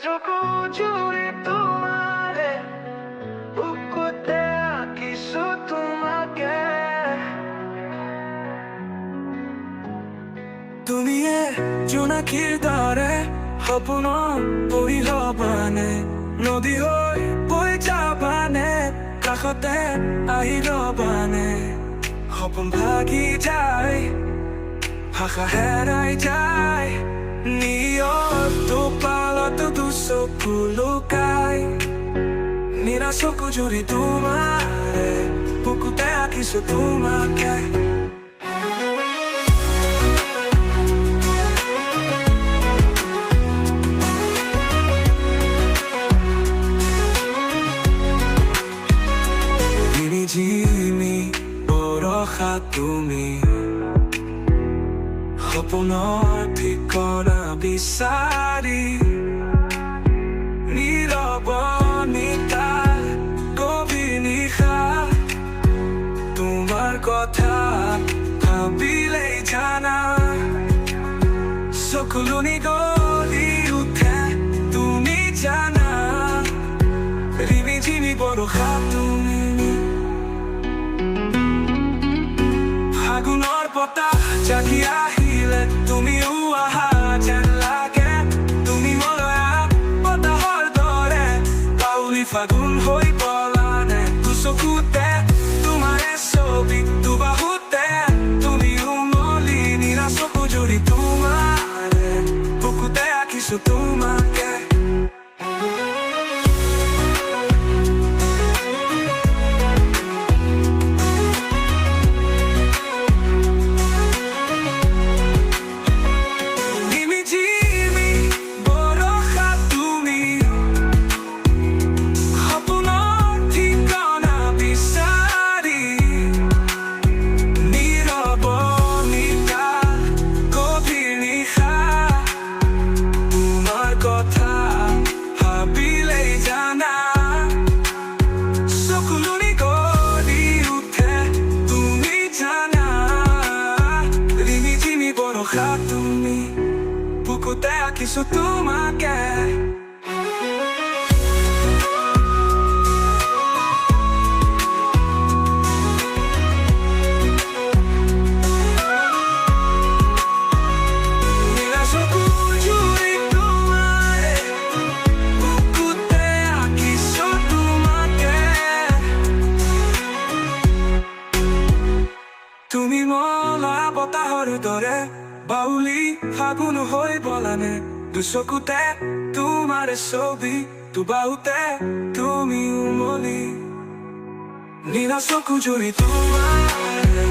চকু জুড়ে তোমারে বুকুতে আঁকিছো তোমাকে। তুমি জোনাকিৰ দৰে সপোন বহি হবানে, নদী হৈ বৈ যাবানে, কাষতে আহি ৰবানে। সপোন ভাগি যায়, ভাষা হেৰাই যায়, নিয়তটো পালতো দুচকু লুকাই। নীলা চকু জুৰি তোমাৰে বুকুতে আঁকিছো তোমাকে। ঝিমি বৰষা তুমি, সপোনৰ ঠিকনা বিচাৰি নীৰৱনিতা গভীৰ নিশা। তোমাৰ কথা ভাবিলেই জানা চকুলনি গলি উঠে, তুমি জানা ৰিমি ঝিমি বৰষা তুমি। ফাগুনৰ বতাহ জাকি আহিলে তুমিও আহা যেন লাগে। তুমি মলয়া বতাহৰ দৰে কাউৰী ফাগুন হৈ পলানে। দুচকুতে তোমাৰে ছবি, দুবাহুতে তুমি উমলি। নীলা চকু জুৰি তোমাৰে বুকুতে আঁকিছো তোমাকে। তুমি বুকুতে আঁকিছো তোমাকে। নীলা চকু জুৰি তোমাৰে বুকুতে আঁকিছো তোমাকে। তুমি মলয়া বতাহৰ দৰে বাউলি ফাগুন হৈ বলানে। দুচকুতে তোমাৰে ছবি, দুবাহুতে তুমি উমলি। নীলা চকু জুৰি তোমাৰে